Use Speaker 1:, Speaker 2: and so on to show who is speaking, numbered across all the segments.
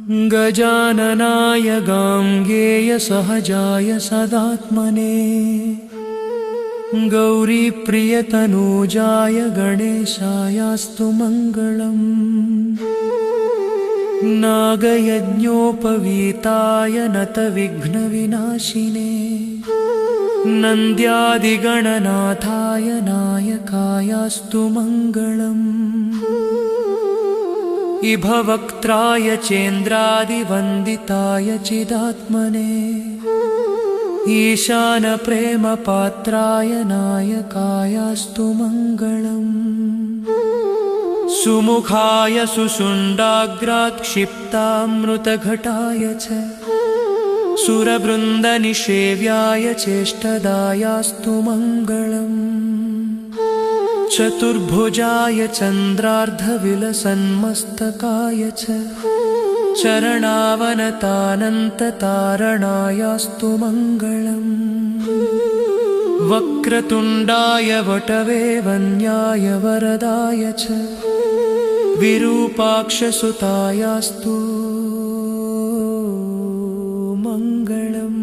Speaker 1: गजाननाय गाङ्गेय सहजाय सदात्मने गौरीप्रियतनूजाय गणेशायास्तु मङ्गलम् नागयज्ञोपवीताय नतविघ्नविनाशिने नन्द्यादिगणनाथाय नायकायास्तु मङ्गलम् इभवक्त्राय चेन्द्रादिवन्दिताय चिदात्मने ईशानप्रेमपात्राय नायकायास्तु मङ्गलम् सुमुखाय सुषुण्डाग्रात्क्षिप्तामृतघटाय च सुरवृन्दनिषेव्याय चेष्टदायास्तु मङ्गलम् चतुर्भुजाय चन्द्रार्धविलसन्मस्तकाय च चरणावनतानन्ततारणायास्तु मङ्गलम् वक्रतुण्डाय वटवे वन्याय वरदाय च विरूपाक्षसुतायास्तु मङ्गलम्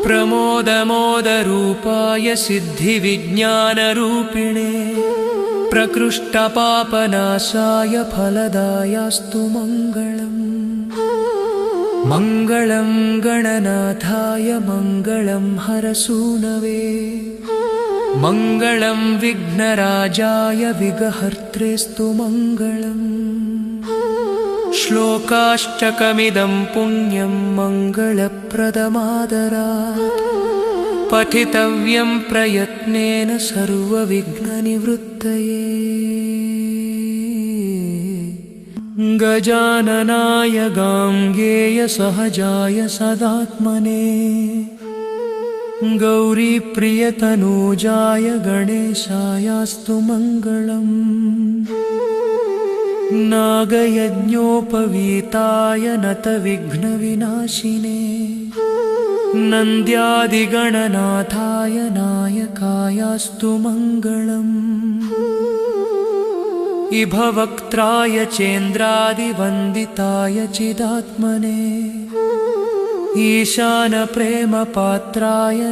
Speaker 1: प्रमोदमोदरूपाय सिद्धिविज्ञानरूपिणे प्रकृष्टपापनाशाय फलदायास्तु मङ्गलम् मङ्गलं गणनाथाय मङ्गलं हरसूनवे मङ्गलं विघ्नराजाय विघ्नहर्त्रेस्तु मङ्गलम् श्लोकाष्टकमिदं पुण्यं मङ्गलप्रदमादरात् पठितव्यं प्रयत्नेन सर्वविघ्ननिवृत्तये गजाननाय गाङ्गेय सहजाय सदात्मने गौरीप्रियतनूजाय गणेशायास्तु मङ्गलम् नागयज्ञोपवीताय नतविघ्नविनाशिने नन्द्यादिगणनाथाय नायकायास्तु मङ्गलम् इभवक्त्राय चेन्द्रादिवन्दिताय चिदात्मने ईशानप्रेमपात्राय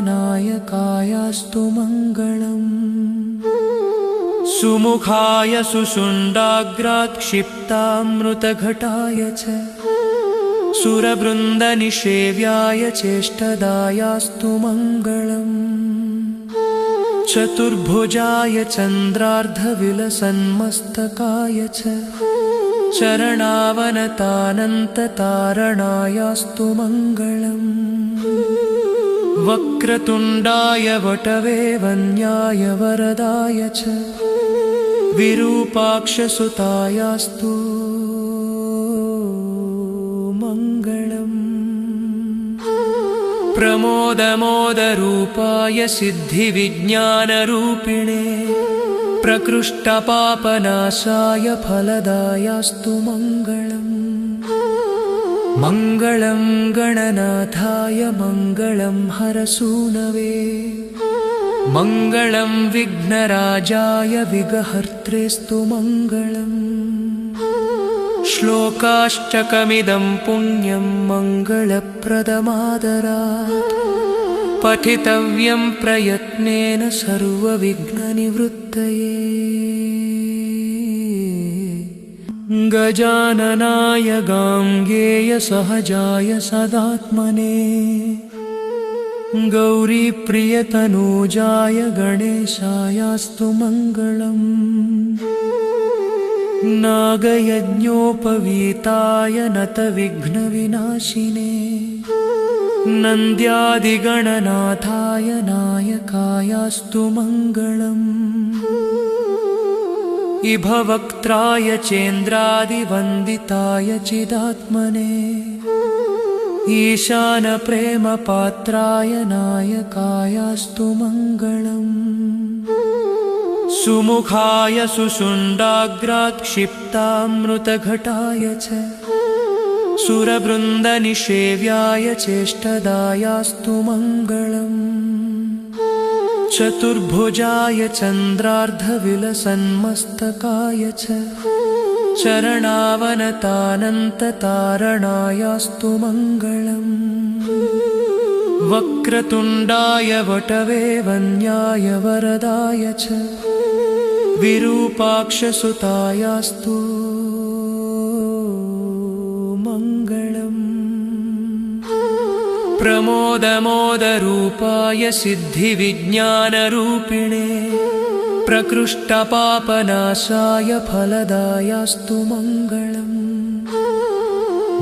Speaker 1: नायकायास्तु मङ्गलम् सुमुखाय सुषुण्डाग्रात्क्षिप्तामृतघटाय च सुरवृन्दनिषेव्याय चेष्टदायास्तु मङ्गलम् चतुर्भुजाय चन्द्रार्धविलसन्मस्तकाय च चरणावनतानन्ततारणायास्तु मङ्गलम् वक्रतुण्डाय वटवे वन्याय वरदाय च विरूपाक्षसुतायास्तु मङ्गलम् प्रमोदमोदरूपाय सिद्धिविज्ञानरूपिणे प्रकृष्टपापनाशाय फलदायास्तु मङ्गलम् मङ्गलं गणनाथाय मङ्गलं हरसूनवे मङ्गलं विघ्नराजाय विघ्नहर्त्रेस्तु मङ्गलम् श्लोकाष्टकमिदं पुण्यं मङ्गलप्रदमादरात् पठितव्यं प्रयत्नेन सर्वविघ्ननिवृत्तये गजाननाय गाङ्गेय सहजाय सदात्मने गौरीप्रियतनूजाय गणेशायास्तु मङ्गलम् नागयज्ञोपवीताय नतविघ्नविनाशिने नन्द्यादिगणनाथाय नायकायास्तु मङ्गलम् इभवक्त्राय चेन्द्रादिवन्दिताय चिदात्मने ईशानप्रेमपात्राय नायकायास्तु मङ्गलम् सुमुखाय सुषुण्डाग्रात्क्षिप्तामृतघटाय च सुरवृन्दनिषेव्याय चेष्टदायास्तु मङ्गलम् चतुर्भुजाय चन्द्रार्धविलसन्मस्तकाय च चरणावनतानन्ततारणायास्तु मङ्गलम् वक्रतुण्डाय वटवे वन्याय वरदाय च विरूपाक्षसुतायास्तु मङ्गलम् प्रमोदमोदरूपाय सिद्धिविज्ञानरूपिणे प्रकृष्टपापनाशाय फलदायास्तु मङ्गलम्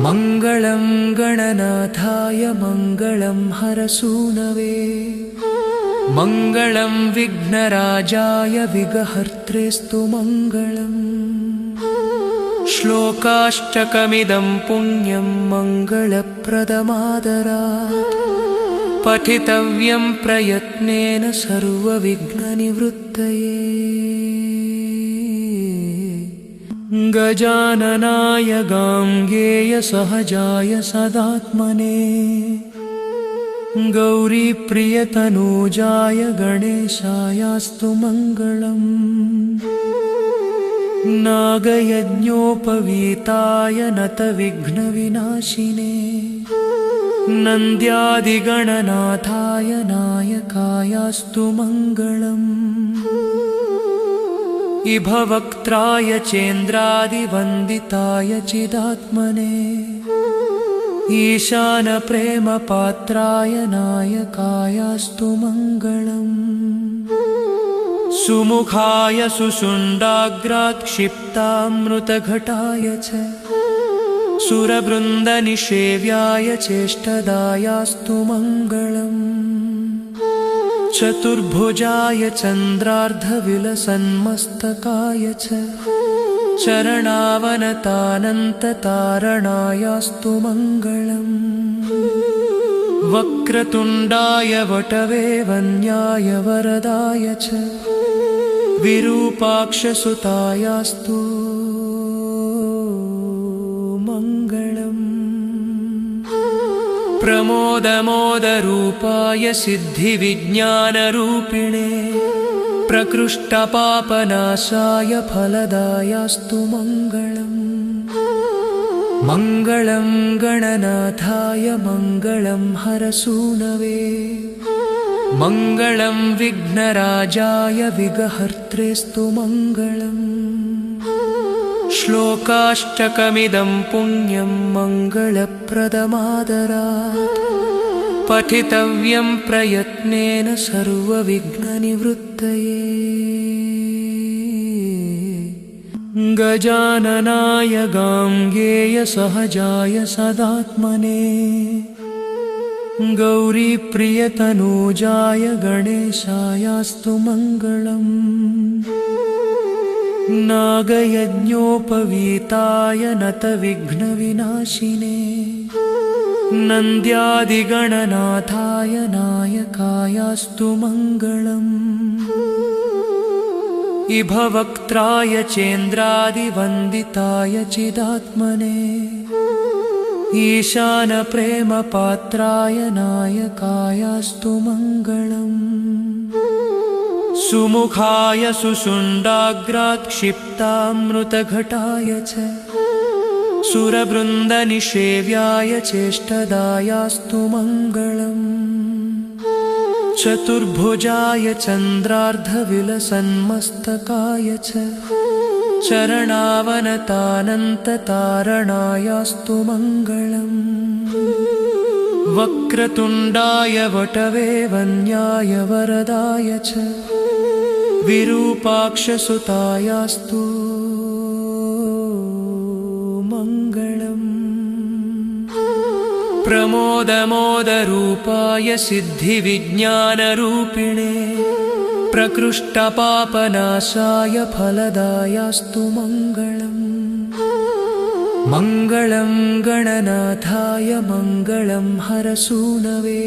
Speaker 1: मङ्गलं गणनाथाय मङ्गलं हरसूनवे मङ्गलं विघ्नराजाय विघ्नहर्त्रेस्तु मङ्गलम् श्लोकाष्टकमिदं पुण्यं मङ्गलप्रदमादरात् पठितव्यं प्रयत्नेन सर्वविघ्ननिवृत्तये गजाननाय गाङ्गेय सहजाय सदात्मने गौरीप्रियतनूजाय गणेशायास्तु मङ्गलम् नागयज्ञोपवीताय नतविघ्नविनाशिने नन्द्यादिगणनाथाय नायकायास्तु मङ्गलम् इभवक्त्राय चेन्द्रादिवन्दिताय चिदात्मने ईशानप्रेमपात्राय नायकायास्तु मङ्गलम् सुमुखाय सुषुण्डाग्रात्क्षिप्तामृतघटाय च सुरवृन्दनिषेव्याय चेष्टदायास्तु मङ्गलम् चतुर्भुजाय चन्द्रार्धविलसन्मस्तकाय च चरणावनतानन्ततारणायास्तु मङ्गलम् वक्रतुण्डाय वटवे वन्याय वरदाय च विरूपाक्षसुतायास्तु मङ्गलम् प्रमोदमोदरूपाय सिद्धिविज्ञानरूपिणे प्रकृष्टपापनाशाय फलदायास्तु मङ्गलम् मङ्गलं गणनाथाय मङ्गलं हरसूनवे मङ्गलं विघ्नराजाय विघ्नहर्त्रेस्तु मङ्गलम् श्लोकाष्टकमिदं पुण्यं मङ्गलप्रदमादरात् पठितव्यं प्रयत्नेन सर्वविघ्ननिवृत्तये गजाननाय गाङ्गेय सहजाय सदात्मने गौरीप्रियतनूजाय गणेशायास्तु मङ्गलम् नागयज्ञोपवीताय नतविघ्नविनाशिने नन्द्यादिगणनाथाय नायकायास्तु मङ्गलम् इभवक्त्राय चेन्द्रादिवन्दिताय चिदात्मने ईशानप्रेमपात्राय नायकायास्तु मङ्गलम् सुमुखाय सुषुण्डाग्रात्क्षिप्तामृतघटाय च सुरवृन्दनिषेव्याय चेष्टदायास्तु मङ्गलम् चतुर्भुजाय चन्द्रार्धविलसन्मस्तकाय च चरणावनतानन्ततारणायास्तु मङ्गलम् वक्रतुण्डाय वटवे वन्याय वरदाय च विरूपाक्षसुतायास्तु मङ्गलम् प्रमोदमोदरूपाय सिद्धिविज्ञानरूपिणे प्रकृष्टपापनाशाय फलदायास्तु मङ्गलम् मङ्गलं गणनाथाय मङ्गलं हरसूनवे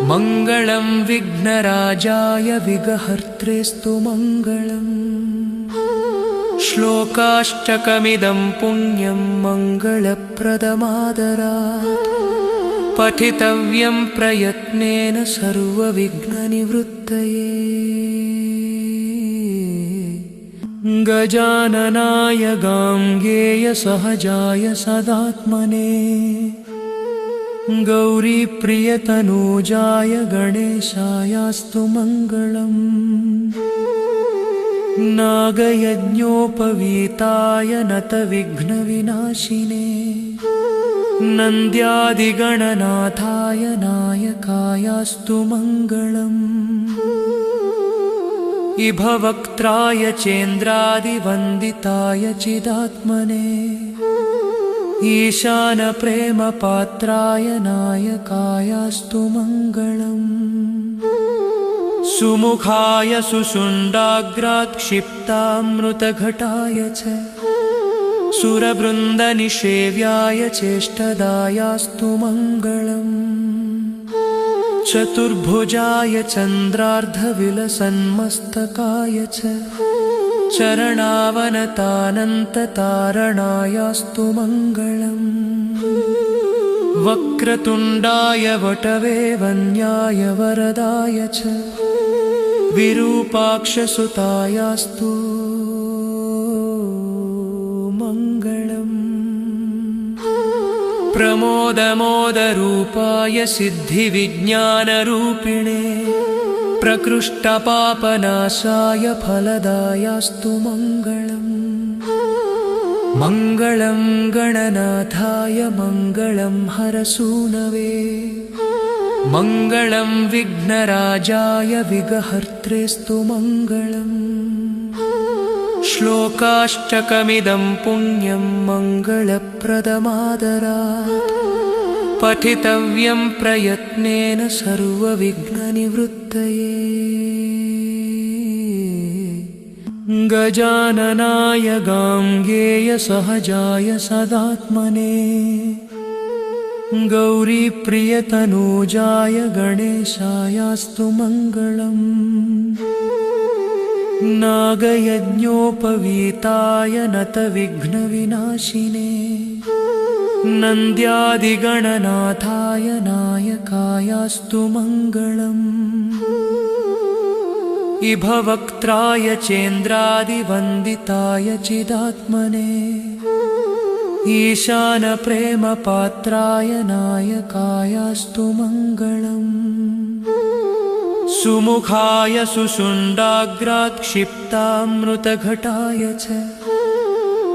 Speaker 1: मङ्गलं विघ्नराजाय विघ्नहर्त्रेस्तु मङ्गलम् श्लोकाष्टकमिदं पुण्यं मङ्गलप्रदमादरात् पठितव्यं प्रयत्नेन सर्वविघ्ननिवृत्तये गजाननाय गाङ्गेय सहजाय सदात्मने गौरीप्रियतनूजाय गणेशायास्तु मङ्गलम् नागयज्ञोपवीताय नतविघ्नविनाशिने नन्द्यादिगणनाथाय नायकायास्तु मङ्गलम् इभवक्त्राय चेन्द्रादिवन्दिताय चिदात्मने ईशानप्रेमपात्राय नायकायास्तु मङ्गलम् सुमुखाय सुषुण्डाग्रात्क्षिप्तामृतघटाय च सुरवृन्दनिषेव्याय चेष्टदायास्तु मङ्गलम् चतुर्भुजाय चन्द्रार्धविलसन्मस्तकाय च चरणावनतानन्ततारणायास्तु मङ्गलम् वक्रतुण्डाय वटवे वन्याय वरदाय च विरूपाक्षसुतायास्तु मङ्गलम् प्रमोदमोदरूपाय सिद्धिविज्ञानरूपिणे प्रकृष्टपापनाशाय फलदायास्तु मङ्गलम् मङ्गलं गणनाथाय मङ्गलं हरसूनवे मङ्गलं विघ्नराजाय विघ्नहर्त्रेस्तु मङ्गलम् श्लोकाष्टकमिदं पुण्यं मङ्गलप्रदमादरात् पठितव्यं प्रयत्नेन सर्वविघ्ननिवृत्तये गजाननाय गाङ्गेय सहजाय सदात्मने गौरीप्रियतनूजाय गणेशायास्तु मङ्गलम् नागयज्ञोपवीताय नतविघ्नविनाशिने नन्द्यादिगणनाथाय नायकायास्तु मङ्गलम् इभवक्त्राय चेन्द्रादिवन्दिताय चिदात्मने ईशानप्रेमपात्राय नायकायास्तु मङ्गलम् सुमुखाय सुषुण्डाग्रात्क्षिप्तामृतघटाय च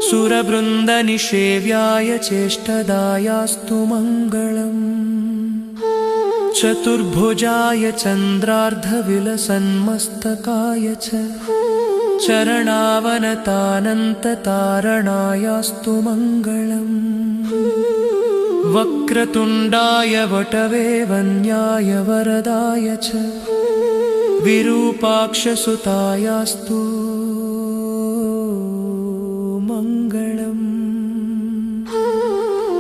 Speaker 1: सुरवृन्दनिषेव्याय चेष्टदायास्तु मङ्गलम् चतुर्भुजाय चन्द्रार्धविलसन्मस्तकाय च चरणावनतानन्ततारणायास्तु मङ्गलम् वक्रतुण्डाय वटवे वन्याय वरदाय च विरूपाक्षसुतायास्तु मङ्गलम्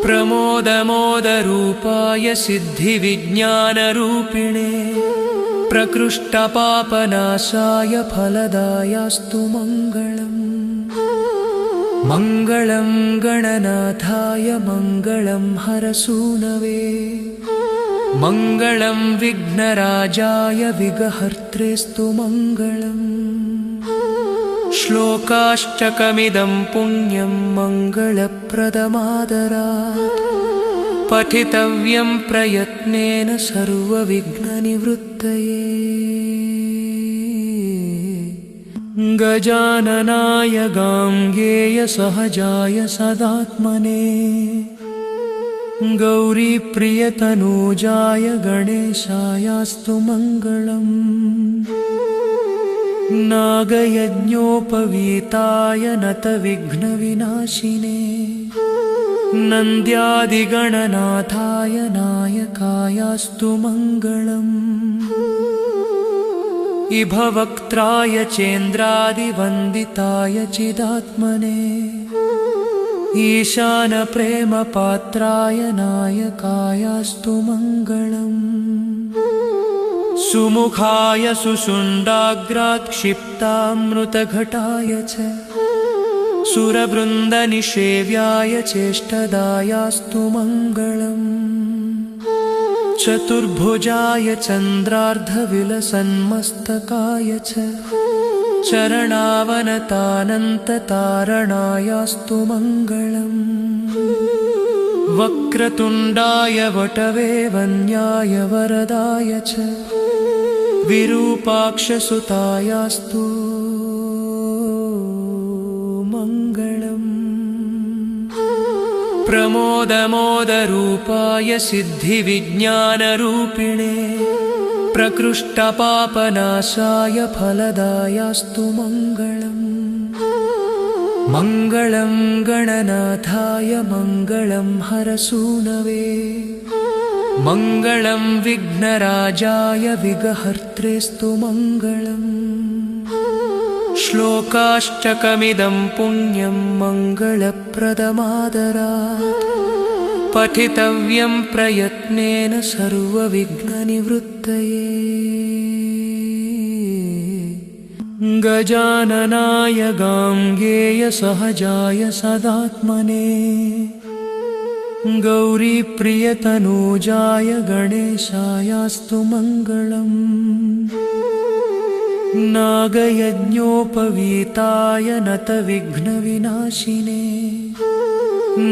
Speaker 1: प्रमोदमोदरूपाय सिद्धिविज्ञानरूपिणे प्रकृष्टपापनाशाय फलदायास्तु मङ्गलम् मङ्गलं गणनाथाय मङ्गलं हरसूनवे मङ्गलं विघ्नराजाय विघ्नहर्त्रेस्तु मङ्गलम् श्लोकाष्टकमिदं पुण्यं मङ्गलप्रदमादरात् पठितव्यं प्रयत्नेन सर्वविघ्ननिवृत्तये गजाननाय गाङ्गेय सहजाय सदात्मने गौरीप्रियतनूजाय गणेशायास्तु मङ्गलम् नागयज्ञोपवीताय नतविघ्नविनाशिने नन्द्यादिगणनाथाय नायकायास्तु मङ्गलम् इभवक्त्राय चेन्द्रादिवन्दिताय चिदात्मने ईशानप्रेमपात्राय नायकायास्तु मङ्गलम् सुमुखाय सुषुण्डाग्रात्क्षिप्तामृतघटाय च सुरवृन्दनिषेव्याय चेष्टदायास्तु मङ्गलम् चतुर्भुजाय चन्द्रार्धविलसन्मस्तकाय च चरणावनतानन्ततारणायास्तु मङ्गलम् वक्रतुण्डाय वटवे वन्याय वरदाय च विरूपाक्षसुतायास्तु मङ्गलम् प्रमोदमोदरूपाय सिद्धिविज्ञानरूपिणे प्रकृष्टपापनाशाय फलदायास्तु मङ्गलम् मङ्गलं गणनाथाय मङ्गलं हरसूनवे मङ्गलं विघ्नराजाय विघ्नहर्त्रेस्तु मङ्गलम् श्लोकाष्टकमिदं पुण्यं मङ्गलप्रदमादरात् पठितव्यं प्रयत्नेन सर्वविघ्ननिवृत्तये गजाननाय गाङ्गेय सहजाय सदात्मने गौरीप्रियतनूजाय गणेशायास्तु मङ्गलम् नागयज्ञोपवीताय नतविघ्नविनाशिने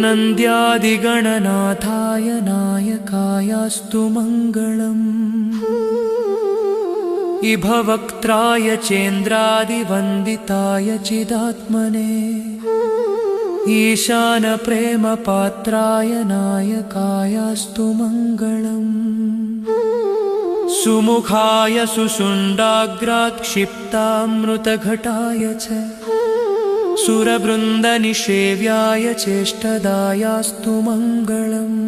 Speaker 1: नन्द्यादिगणनाथाय नायकायास्तु मङ्गलम् इभवक्त्राय चेन्द्रादिवन्दिताय चिदात्मने ईशानप्रेमपात्राय नायकायास्तु मङ्गलम् सुमुखाय सुषुण्डाग्रात्क्षिप्तामृतघटाय च सुरवृन्दनिषेव्याय चेष्टदायास्तु मङ्गलम्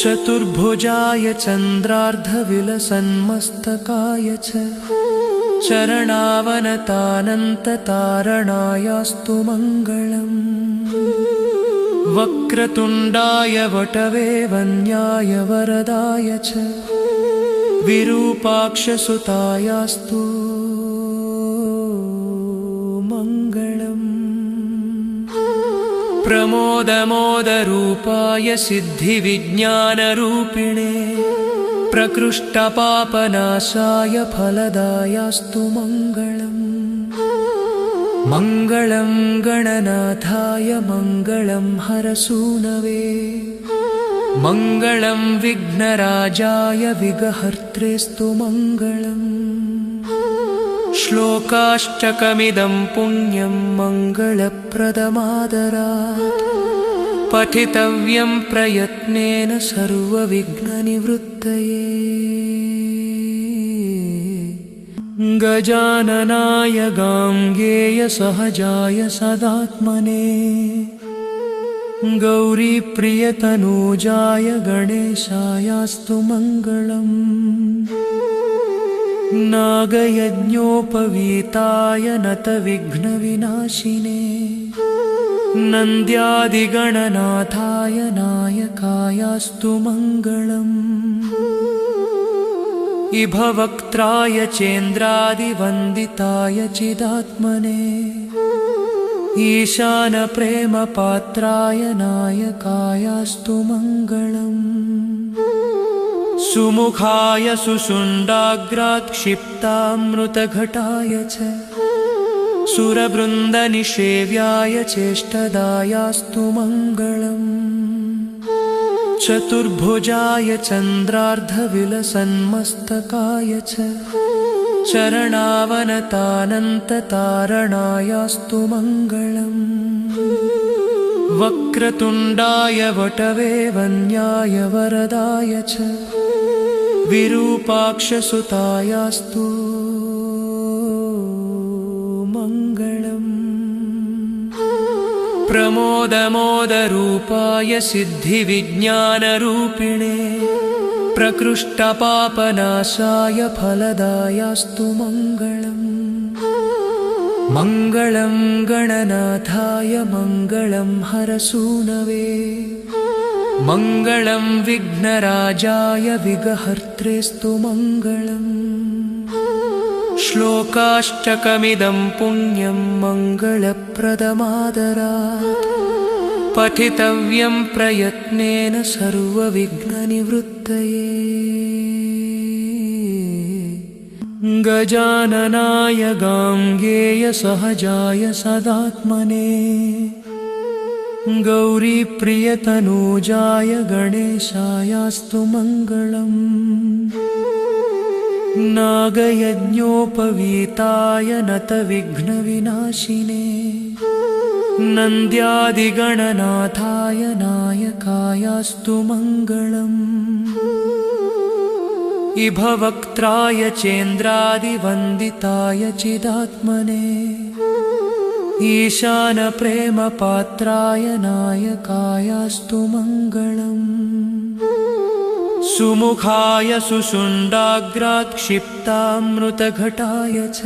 Speaker 1: चतुर्भुजाय चन्द्रार्धविलसन्मस्तकाय च चरणावनतानन्ततारणायास्तु मङ्गलम् वक्रतुण्डाय वटवे वन्याय वरदाय च विरूपाक्षसुतायास्तु मङ्गलम् प्रमोदमोदरूपाय सिद्धिविज्ञानरूपिणे प्रकृष्टपापनाशाय फलदायास्तु मङ्गलम् मङ्गलं गणनाथाय मङ्गलं हरसूनवे मङ्गलं विघ्नराजाय विघ्नहर्त्रेस्तु मङ्गलम् श्लोकाष्टकमिदं पुण्यं मङ्गलप्रदमादरात् पठितव्यं प्रयत्नेन सर्वविघ्ननिवृत्तये गजाननाय गाङ्गेय सहजाय सदात्मने गौरीप्रियतनूजाय गणेशायास्तु मङ्गलम् नागयज्ञोपवीताय नतविघ्नविनाशिने नन्द्यादिगणनाथाय नायकायास्तु मङ्गलम् इभवक्त्राय चेन्द्रादिवन्दिताय चिदात्मने ईशानप्रेमपात्राय नायकायास्तु मङ्गलम् सुमुखाय सुषुण्डाग्रात्क्षिप्तामृतघटाय च सुरवृन्दनिषेव्याय चेष्टदायास्तु मङ्गलम् चतुर्भुजाय चन्द्रार्धविलसन्मस्तकाय च चरणावनतानन्ततारणायास्तु मङ्गलम् वक्रतुण्डाय वटवे वन्याय वरदाय च विरूपाक्षसुतायास्तु मङ्गलम् प्रमोदमोदरूपाय सिद्धिविज्ञानरूपिणे प्रकृष्टपापनाशाय फलदायास्तु मङ्गलम् मङ्गलं गणनाथाय मङ्गलं हरसूनवे मङ्गलं विघ्नराजाय विघ्नहर्त्रेस्तु मङ्गलम् श्लोकाष्टकमिदं पुण्यं मङ्गलप्रदमादरात् पठितव्यं प्रयत्नेन सर्वविघ्ननिवृत्तये गजाननाय गाङ्गेय सहजाय सदात्मने गौरीप्रियतनूजाय गणेशायास्तु मङ्गलम् नागयज्ञोपवीताय नतविघ्नविनाशिने नन्द्यादिगणनाथाय नायकायास्तु मङ्गलम् इभवक्त्राय चेन्द्रादिवन्दिताय चिदात्मने ईशानप्रेमपात्राय नायकायास्तु मङ्गलम् सुमुखाय सुषुण्डाग्रात्क्षिप्तामृतघटाय च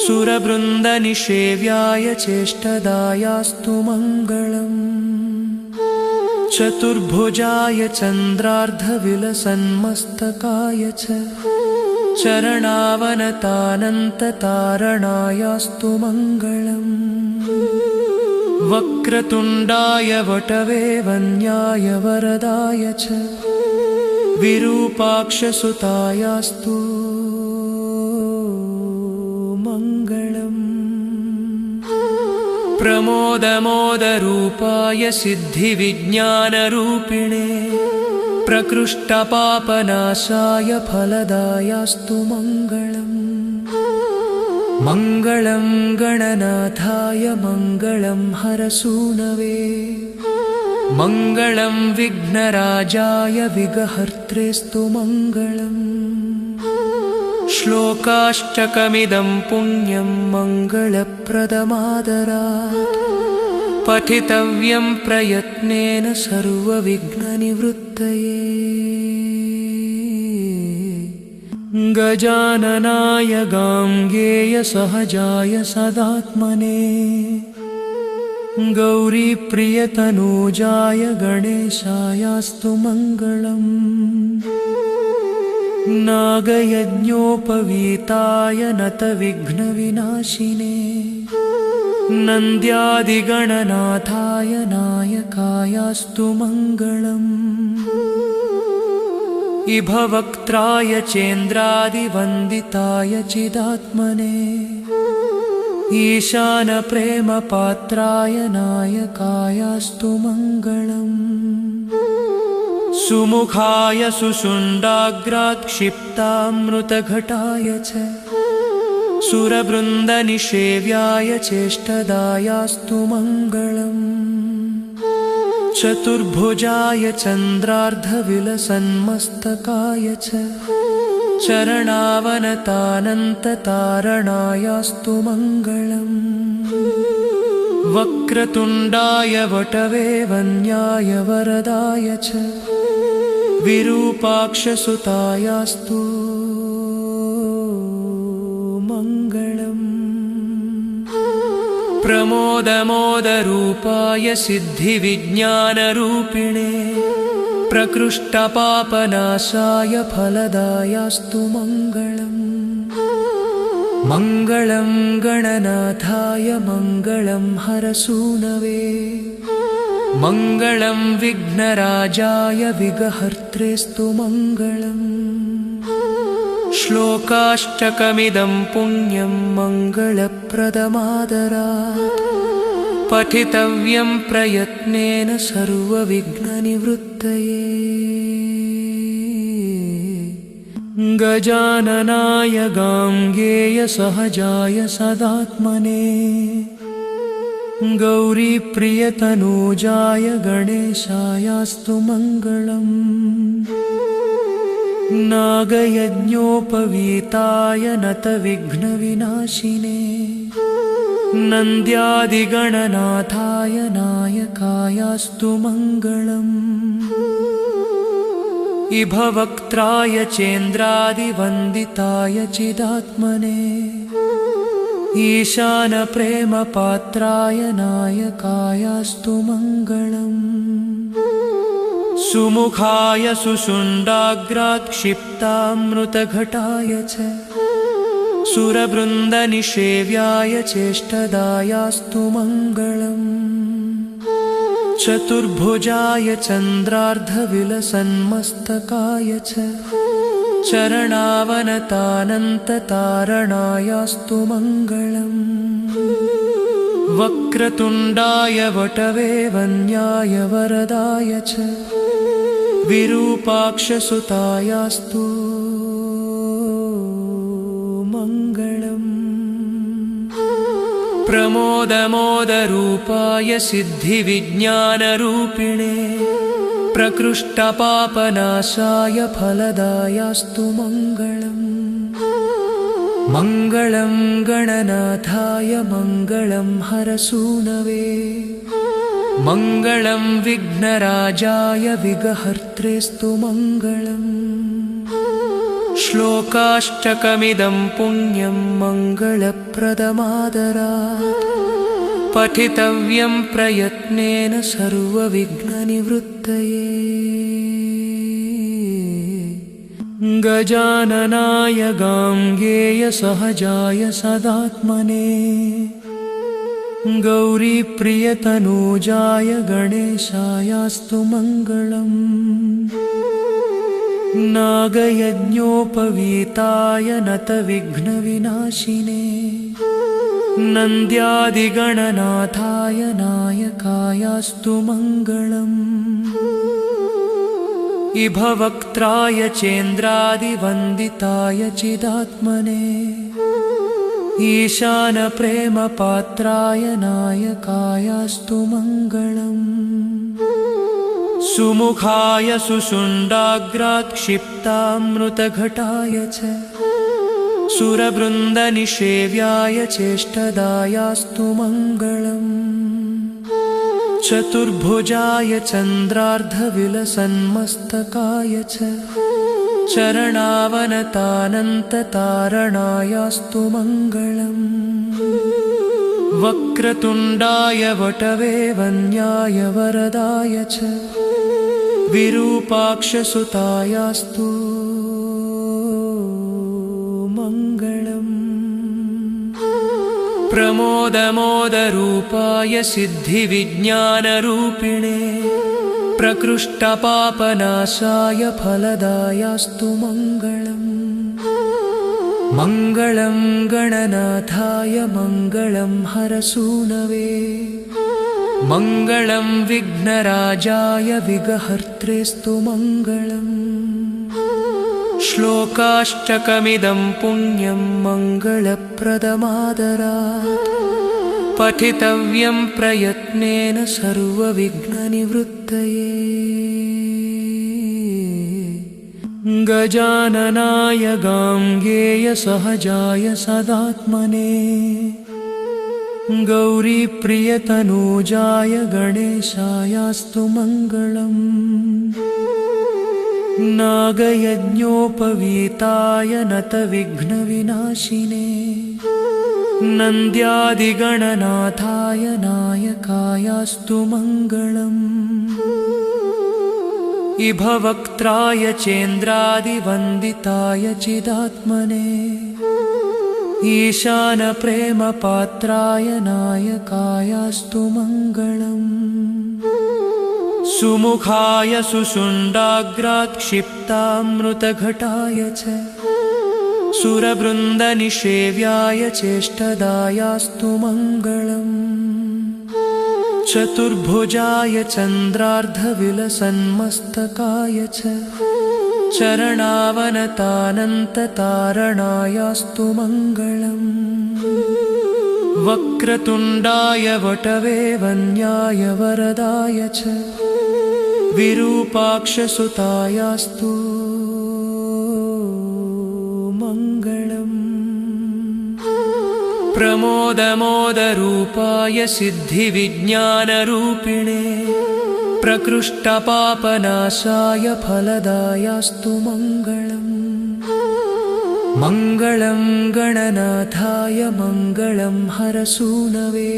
Speaker 1: सुरवृन्दनिषेव्याय चेष्टदायास्तु मङ्गलम् चतुर्भुजाय चन्द्रार्धविलसन्मस्तकाय च चरणावनतानन्ततारणायास्तु मङ्गलम् वक्रतुण्डाय वटवे वन्याय वरदाय च विरूपाक्षसुतायास्तु मङ्गलम् प्रमोदमोदरूपाय सिद्धिविज्ञानरूपिणे प्रकृष्टपापनाशाय फलदायास्तु मङ्गलम् मङ्गलं गणनाथाय मङ्गलं हरसूनवे मङ्गलं विघ्नराजाय विघ्नहर्त्रेस्तु मङ्गलम् श्लोकाष्टकमिदं पुण्यं मङ्गलप्रदमादरात् पठितव्यं प्रयत्नेन सर्वविघ्ननिवृत्तये गजाननाय गाङ्गेय सहजाय सदात्मने गौरीप्रियतनूजाय गणेशायास्तु मङ्गलम् नागयज्ञोपवीताय नतविघ्नविनाशिने नन्द्यादिगणनाथाय नायकायास्तु मङ्गलम् इभवक्त्राय चेन्द्रादिवन्दिताय चिदात्मने ईशानप्रेमपात्राय नायकायास्तु मङ्गलम् सुमुखाय सुषुण्डाग्रात्क्षिप्तामृतघटाय च सुरवृन्दनिषेव्याय चेष्टदायास्तु मङ्गलम् चतुर्भुजाय चन्द्रार्धविलसन्मस्तकाय च चरणावनतानन्ततारणायास्तु मङ्गलम् वक्रतुण्डाय वटवे वन्याय वरदाय च विरूपाक्षसुतायास्तु मङ्गलम् प्रमोदमोदरूपाय सिद्धिविज्ञानरूपिणे प्रकृष्टपापनाशाय फलदायास्तु मङ्गलम् मङ्गलं गणनाथाय मङ्गलं हरसूनवे मङ्गलं विघ्नराजाय विघ्नहर्त्रेस्तु मङ्गलम् श्लोकाष्टकमिदं पुण्यं मङ्गलप्रदमादरात् पठितव्यं प्रयत्नेन सर्वविघ्ननिवृत्तये गजाननाय गाङ्गेय सहजाय सदात्मने गौरीप्रियतनूजाय गणेशायास्तु मङ्गलम् नागयज्ञोपवीताय नतविघ्नविनाशिने नन्द्यादिगणनाथाय नायकायास्तु मङ्गलम् इभवक्त्राय चेन्द्रादिवन्दिताय चिदात्मने ईशानप्रेमपात्राय नायकायास्तु मङ्गलम् सुमुखाय सुषुण्डाग्रात्क्षिप्तामृतघटाय च सुरवृन्दनिषेव्याय चेष्टदायास्तु मङ्गलम् चतुर्भुजाय चन्द्रार्धविलसन्मस्तकाय च चरणावनतानन्ततारणायास्तु मङ्गलम् वक्रतुण्डाय वटवे वन्याय वरदाय च विरूपाक्षसुतायास्तु मङ्गलम् प्रमोदमोदरूपाय सिद्धिविज्ञानरूपिणे प्रकृष्टपापनाशाय फलदायास्तु मङ्गलम् मङ्गलं गणनाथाय मङ्गलं हरसूनवे मङ्गलं विघ्नराजाय विघ्नहर्त्रेस्तु मङ्गलम् श्लोकाष्टकमिदं पुण्यं मङ्गलप्रदमादरात् पठितव्यं प्रयत्नेन सर्वविघ्ननिवृत्तये गजाननाय गाङ्गेय सहजाय सदात्मने गौरीप्रियतनूजाय गणेशायास्तु मङ्गलम् नागयज्ञोपवीताय नतविघ्नविनाशिने नन्द्यादिगणनाथाय नायकायास्तु मङ्गलम् इभवक्त्राय चेन्द्रादिवन्दिताय चिदात्मने ईशानप्रेमपात्राय नायकायास्तु मङ्गलम् सुमुखाय सुषुण्डाग्रात्क्षिप्तामृतघटाय च सुरवृन्दनिषेव्याय चेष्टदायास्तु मङ्गलम् चतुर्भुजाय चन्द्रार्धविलसन्मस्तकाय च चरणावनतानन्ततारणायास्तु मङ्गलम् वक्रतुण्डाय वटवे वन्याय वरदाय च विरूपाक्षसुतायास्तु मङ्गलम् प्रमोदमोदरूपाय सिद्धिविज्ञानरूपिणे प्रकृष्टपापनाशाय फलदायास्तु मङ्गलम् मङ्गलं गणनाथाय मङ्गलं हरसूनवे मङ्गलं विघ्नराजाय विघ्नहर्त्रेस्तु मङ्गलम् श्लोकाष्टकमिदं पुण्यं मङ्गलप्रदमादरात् पठितव्यं प्रयत्नेन सर्वविघ्ननिवृत्तये गजाननाय गाङ्गेय सहजाय सदात्मने गौरीप्रियतनूजाय गणेशायास्तु मङ्गलम् नागयज्ञोपवीताय नतविघ्नविनाशिने नन्द्यादिगणनाथाय नायकायास्तु मङ्गलम् इभवक्त्राय चेन्द्रादिवन्दिताय चिदात्मने ईशानप्रेमपात्राय नायकायास्तु मङ्गलम् सुमुखाय सुषुण्डाग्रात्क्षिप्तामृतघटाय च सुरवृन्दनिषेव्याय चेष्टदायास्तु मङ्गलम् चतुर्भुजाय चन्द्रार्धविलसन्मस्तकाय च चरणावनतानन्ततारणायास्तु मङ्गलम् वक्रतुण्डाय वटवे वन्याय वरदाय च विरूपाक्षसुतायास्तु मङ्गलम् प्रमोदमोदरूपाय सिद्धिविज्ञानरूपिणे प्रकृष्टपापनाशाय फलदायास्तु मङ्गलम् मङ्गलं गणनाथाय मङ्गलं हरसूनवे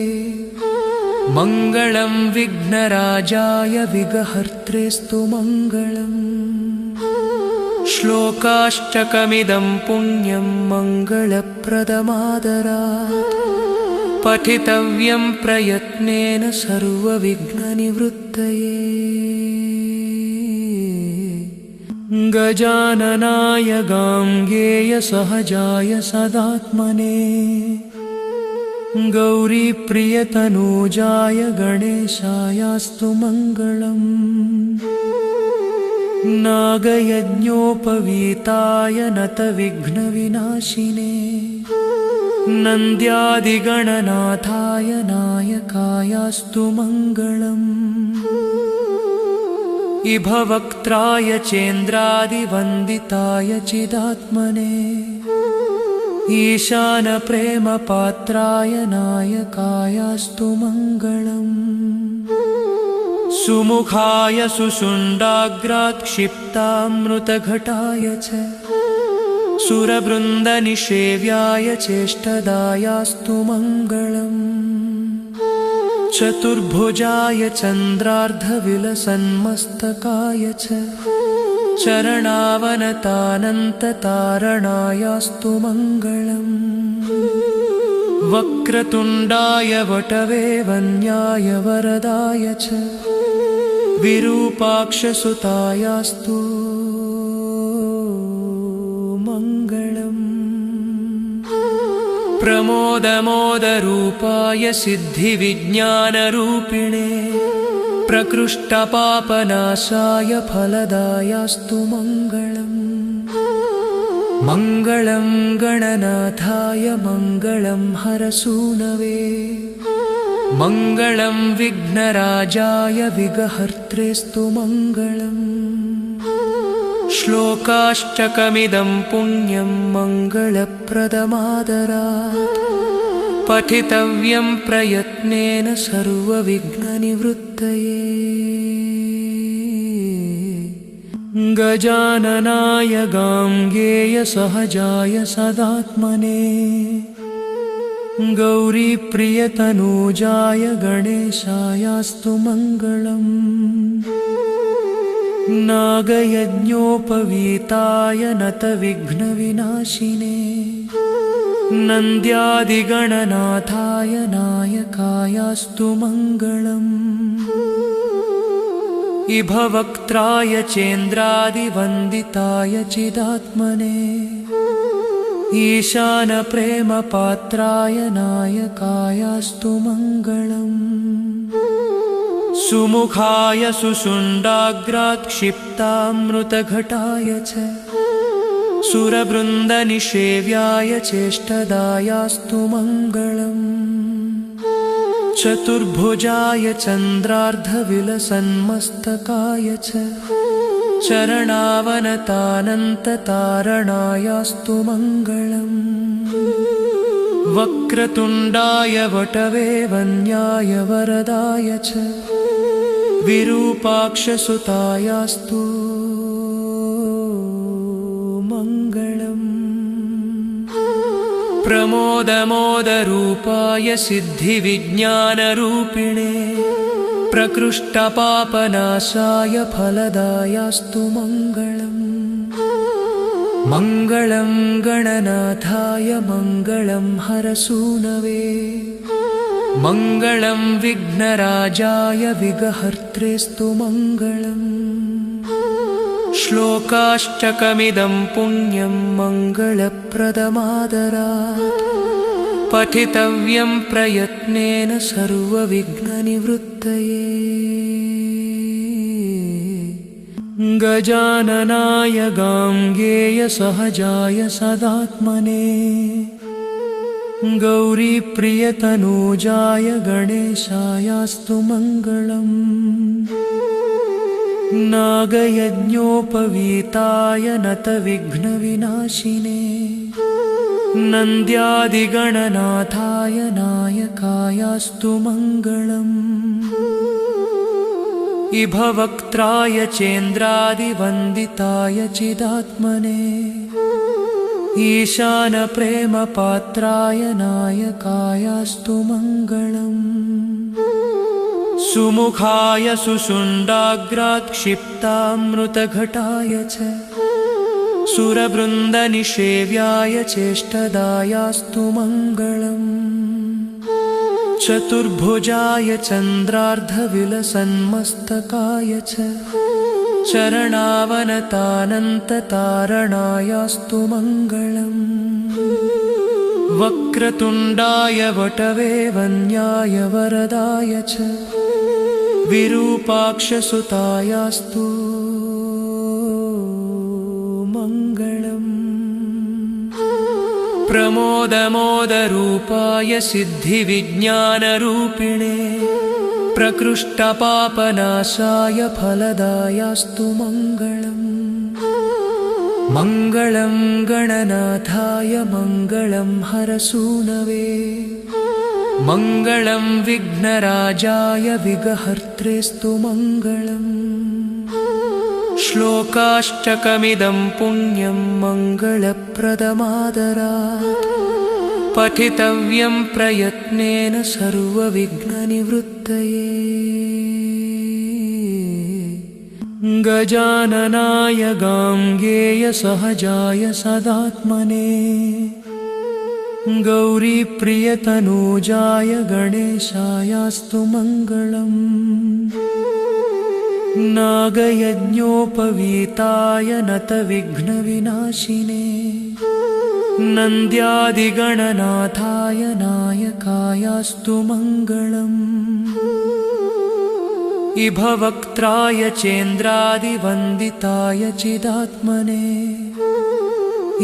Speaker 1: मङ्गलं विघ्नराजाय विघ्नहर्त्रेस्तु मङ्गलम् श्लोकाष्टकमिदं पुण्यं मङ्गलप्रदमादरात् पठितव्यं प्रयत्नेन सर्वविघ्ननिवृत्तये गजाननाय गाङ्गेय सहजाय सदात्मने गौरीप्रियतनूजाय गणेशायास्तु मङ्गलम् नागयज्ञोपवीताय नतविघ्नविनाशिने नन्द्यादिगणनाथाय नायकायास्तु मङ्गलम् इभवक्त्राय चेन्द्रादिवन्दिताय चिदात्मने ईशानप्रेमपात्राय नायकायास्तु मङ्गलम् सुमुखाय सुषुण्डाग्रात्क्षिप्तामृतघटाय च सुरवृन्दनिषेव्याय चेष्टदायास्तु मङ्गलम् चतुर्भुजाय चन्द्रार्धविलसन्मस्तकाय च चरणावनतानन्ततारणायास्तु मङ्गलम् वक्रतुण्डाय वटवे वन्याय वरदाय च विरूपाक्षसुतायास्तु मङ्गलम् प्रमोदमोदरूपाय सिद्धिविज्ञानरूपिणे प्रकृष्टपापनाशाय फलदायास्तु मङ्गलम् मङ्गलं गणनाथाय मङ्गलं हरसूनवे मङ्गलं विघ्नराजाय विघ्नहर्त्रेस्तु मङ्गलम् श्लोकाष्टकमिदं पुण्यं मङ्गलप्रदमादरात् पठितव्यं प्रयत्नेन सर्वविघ्ननिवृत्तये गजाननाय गाङ्गेय सहजाय सदात्मने गौरीप्रियतनूजाय गणेशायास्तु मङ्गलम् नागयज्ञोपवीताय नतविघ्नविनाशिने नन्द्यादिगणनाथाय नायकायास्तु मङ्गलम् इभवक्त्राय चेन्द्रादिवन्दिताय चिदात्मने ईशानप्रेमपात्राय नायकायास्तु मङ्गलम् सुमुखाय सुषुण्डाग्रात्क्षिप्तामृतघटाय च सुरवृन्दनिषेव्याय चेष्टदायास्तु मङ्गलम् चतुर्भुजाय चन्द्रार्धविलसन्मस्तकाय च चरणावनतानन्ततारणायास्तु मङ्गलम् वक्रतुण्डाय वटवे वन्याय वरदाय च विरूपाक्षसुतायास्तु मङ्गलम् प्रमोदमोदरूपाय सिद्धिविज्ञानरूपिणे प्रकृष्टपापनाशाय फलदायास्तु मङ्गलम् मङ्गलं गणनाथाय मङ्गलं हरसूनवे मङ्गलं विघ्नराजाय विघ्नहर्त्रेस्तु मङ्गलम् श्लोकाष्टकमिदं पुण्यं मङ्गलप्रदमादरात् पठितव्यं प्रयत्नेन सर्वविघ्ननिवृत्तये गजाननाय गाङ्गेय सहजाय सदात्मने गौरीप्रियतनूजाय गणेशायास्तु मङ्गलम् नागयज्ञोपवीताय नतविघ्नविनाशिने नन्द्यादिगणनाथाय नायकायास्तु मङ्गलम् इभवक्त्राय चेन्द्रादिवन्दिताय चिदात्मने ईशानप्रेमपात्राय नायकायास्तु मङ्गलम् सुमुखाय सुषुण्डाग्रात्क्षिप्तामृतघटाय च सुरवृन्दनिषेव्याय चेष्टदायास्तु मङ्गलम् चतुर्भुजाय चन्द्रार्धविलसन्मस्तकाय च चरणावनतानन्ततारणायास्तु मङ्गलम् वक्रतुण्डाय वटवे वन्याय वरदाय च विरूपाक्षसुतायास्तु मङ्गलम् प्रमोदमोदरूपाय सिद्धिविज्ञानरूपिणे प्रकृष्टपापनाशाय फलदायास्तु मङ्गलम् मङ्गलं गणनाथाय मङ्गलं हरसूनवे मङ्गलं विघ्नराजाय विघ्नहर्त्रेस्तु मङ्गलम् श्लोकाष्टकमिदं पुण्यं मङ्गलप्रदमादरात् पठितव्यं प्रयत्नेन सर्वविघ्ननिवृत्तये गजाननाय गाङ्गेय सहजाय सदात्मने गौरीप्रियतनूजाय गणेशायास्तु मङ्गलम् नागयज्ञोपवीताय नतविघ्नविनाशिने नन्द्यादिगणनाथाय नायकायास्तु मङ्गलम् इभवक्त्राय चेन्द्रादिवन्दिताय चिदात्मने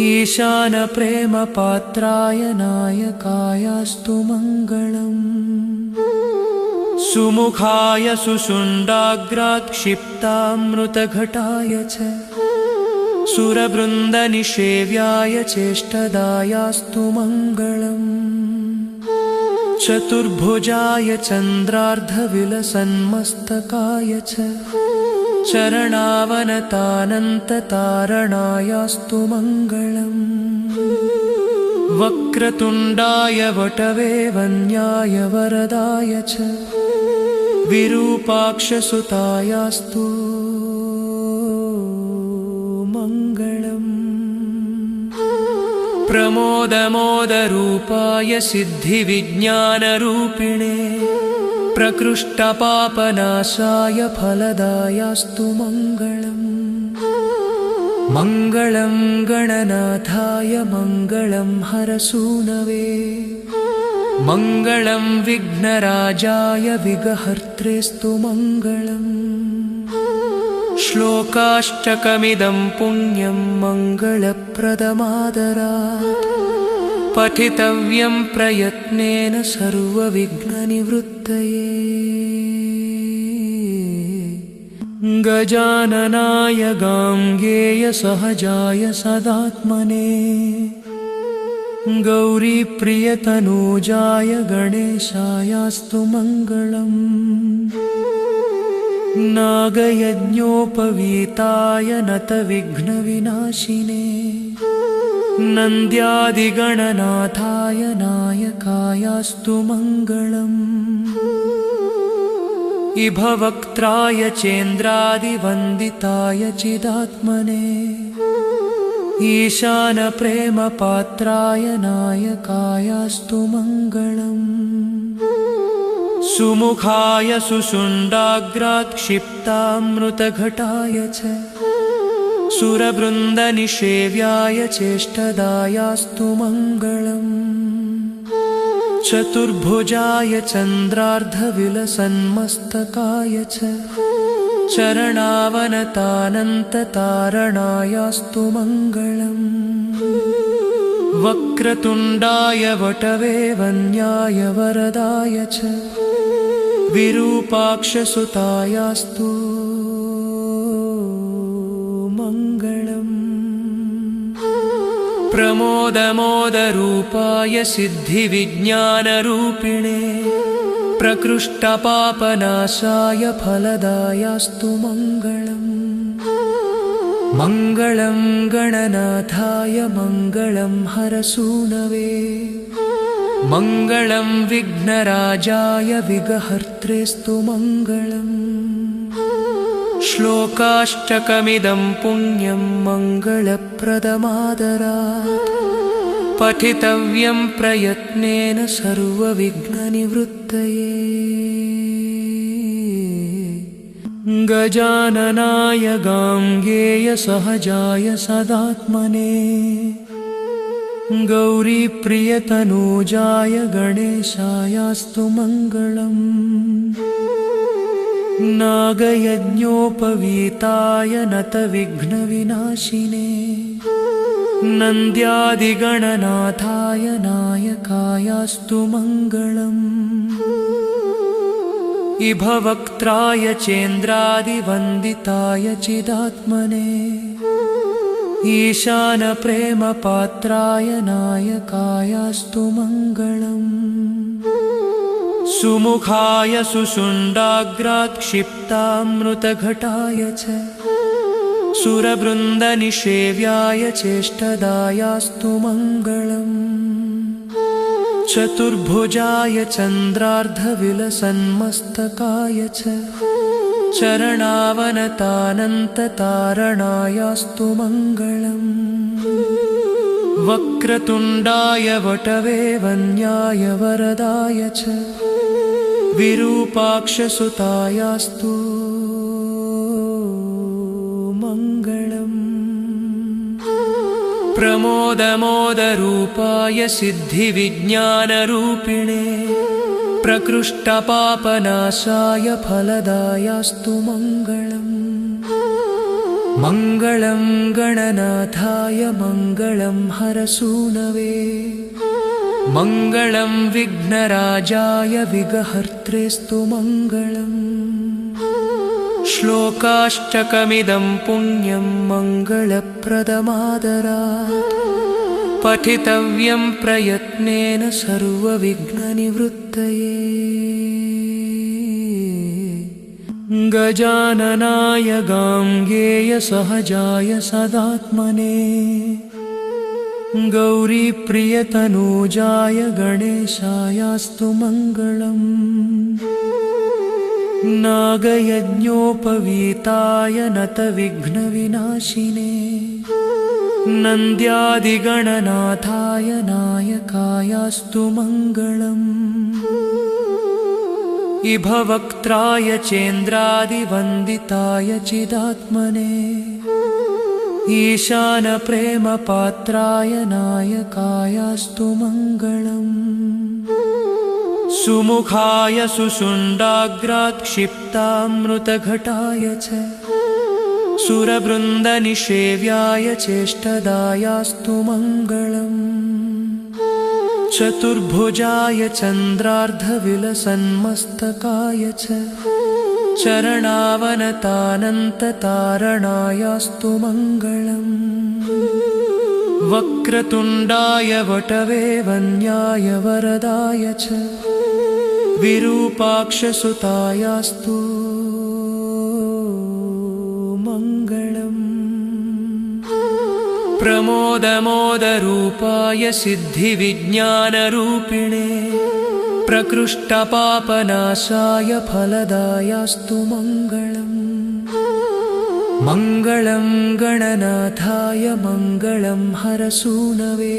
Speaker 1: ईशानप्रेमपात्राय नायकायास्तु मङ्गलम् सुमुखाय सुषुण्डाग्रात्क्षिप्तामृतघटाय च सुरवृन्दनिषेव्याय चेष्टदायास्तु मङ्गलम् चतुर्भुजाय चन्द्रार्धविलसन्मस्तकाय च चरणावनतानन्ततारणायास्तु मङ्गलम् वक्रतुण्डाय वटवे वन्याय वरदाय च विरूपाक्षसुतायास्तु मङ्गलम् प्रमोदमोदरूपाय सिद्धिविज्ञानरूपिणे प्रकृष्टपापनाशाय फलदायास्तु मङ्गलम् मङ्गलं गणनाथाय मङ्गलं हरसूनवे मङ्गलं विघ्नराजाय विघ्नहर्त्रेस्तु मङ्गलम् श्लोकाष्टकमिदं पुण्यं मङ्गलप्रदमादरात् पठितव्यं प्रयत्नेन सर्वविघ्ननिवृत्तये गजाननाय गाङ्गेय सहजाय सदात्मने गौरीप्रियतनूजाय गणेशायास्तु मङ्गलम् नागयज्ञोपवीताय नतविघ्नविनाशिने नन्द्यादिगणनाथाय नायकायास्तु मङ्गलम् इभवक्त्राय चेन्द्रादिवन्दिताय चिदात्मने ईशानप्रेमपात्राय नायकायास्तु मङ्गलम् सुमुखाय सुषुण्डाग्रात्क्षिप्तामृतघटाय च सुरवृन्दनिषेव्याय चेष्टदायास्तु मङ्गलम् चतुर्भुजाय चन्द्रार्धविलसन्मस्तकाय च चरणावनतानन्ततारणायास्तु मङ्गलम् वक्रतुण्डाय वटवे वन्याय वरदाय च विरूपाक्षसुतायास्तु मङ्गलम् प्रमोदमोदरूपाय सिद्धिविज्ञानरूपिणे प्रकृष्टपापनाशाय फलदायास्तु मङ्गलम् मङ्गलं गणनाथाय मङ्गलं हरसूनवे मङ्गलं विघ्नराजाय विघ्नहर्त्रेस्तु मङ्गलम् श्लोकाष्टकमिदं पुण्यं मङ्गलप्रदमादरात् पठितव्यं प्रयत्नेन सर्वविघ्ननिवृत्तये गजाननाय गाङ्गेय सहजाय सदात्मने गौरीप्रियतनूजाय गणेशायास्तु मङ्गलम् नागयज्ञोपवीताय नतविघ्नविनाशिने नन्द्यादिगणनाथाय नायकायास्तु मङ्गलम् इभवक्त्राय चेन्द्रादिवन्दिताय चिदात्मने ईशानप्रेमपात्राय नायकायास्तु मङ्गलम् सुमुखाय सुषुण्डाग्रात्क्षिप्तामृतघटाय च सुरवृन्दनिषेव्याय चेष्टदायास्तु मङ्गलम् चतुर्भुजाय चन्द्रार्धविलसन्मस्तकाय च चरणावनतानन्ततारणायास्तु मङ्गलम् वक्रतुण्डाय वटवे वन्याय वरदाय च विरूपाक्षसुतायास्तु मङ्गलम् प्रमोदमोदरूपाय सिद्धिविज्ञानरूपिणे प्रकृष्टपापनाशाय फलदायास्तु मङ्गलम् मङ्गलं गणनाथाय मङ्गलं हरसूनवे मङ्गलं विघ्नराजाय विघ्नहर्त्रेस्तु मङ्गलम् श्लोकाष्टकमिदं पुण्यं मङ्गलप्रदमादरात् पठितव्यं प्रयत्नेन सर्वविघ्ननिवृत्तये गजाननाय गाङ्गेय सहजाय सदात्मने गौरीप्रियतनूजाय गणेशायास्तु मङ्गलम् नागयज्ञोपवीताय नतविघ्नविनाशिने नन्द्यादिगणनाथाय नायकायास्तु मङ्गलम् इभवक्त्राय चेन्द्रादिवन्दिताय चिदात्मने ईशानप्रेमपात्राय नायकायास्तु मङ्गलम् सुमुखाय सुषुण्डाग्रात्क्षिप्तामृतघटाय च सुरवृन्दनिषेव्याय चेष्टदायास्तु मङ्गलम् चतुर्भुजाय चन्द्रार्धविलसन्मस्तकाय च चरणावनतानन्ततारणायास्तु मङ्गलम् वक्रतुण्डाय वटवे वन्याय वरदाय च विरूपाक्षसुतायास्तु मङ्गलम् प्रमोदमोदरूपाय सिद्धिविज्ञानरूपिणे प्रकृष्टपापनाशाय फलदायास्तु मङ्गलम् मङ्गलं गणनाथाय मङ्गलं हरसूनवे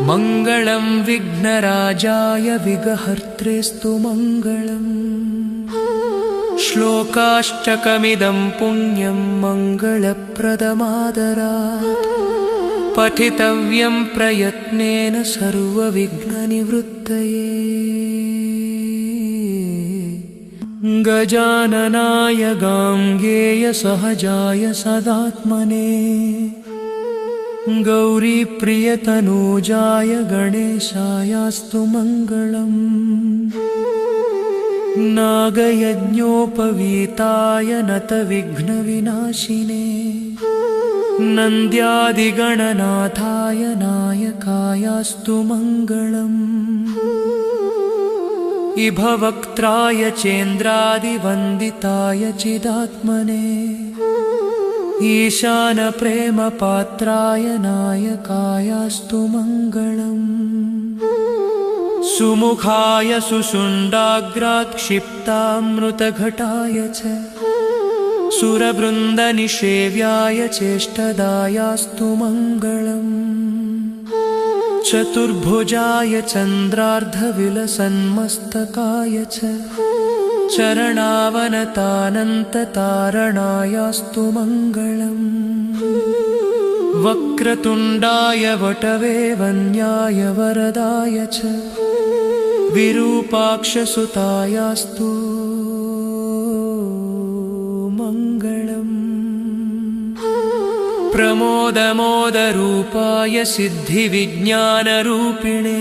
Speaker 1: मङ्गलं विघ्नराजाय विघ्नहर्त्रेस्तु मङ्गलम् श्लोकाष्टकमिदं पुण्यं मङ्गलप्रदमादरात् पठितव्यं प्रयत्नेन सर्वविघ्ननिवृत्तये गजाननाय गाङ्गेय सहजाय सदात्मने गौरीप्रियतनूजाय गणेशायास्तु मङ्गलम् नागयज्ञोपवीताय नतविघ्नविनाशिने नन्द्यादिगणनाथाय नायकायास्तु मङ्गलम् इभवक्त्राय चेन्द्रादिवन्दिताय चिदात्मने ईशानप्रेमपात्राय नायकायास्तु मङ्गलम् सुमुखाय सुषुण्डाग्रात्क्षिप्तामृतघटाय च सुरवृन्दनिषेव्याय चेष्टदायास्तु मङ्गलम् चतुर्भुजाय चन्द्रार्धविलसन्मस्तकाय च चरणावनतानन्ततारणायास्तु मङ्गलम् वक्रतुण्डाय वटवे वन्याय वरदाय च विरूपाक्षसुतायास्तु मङ्गलम् प्रमोदमोदरूपाय सिद्धिविज्ञानरूपिणे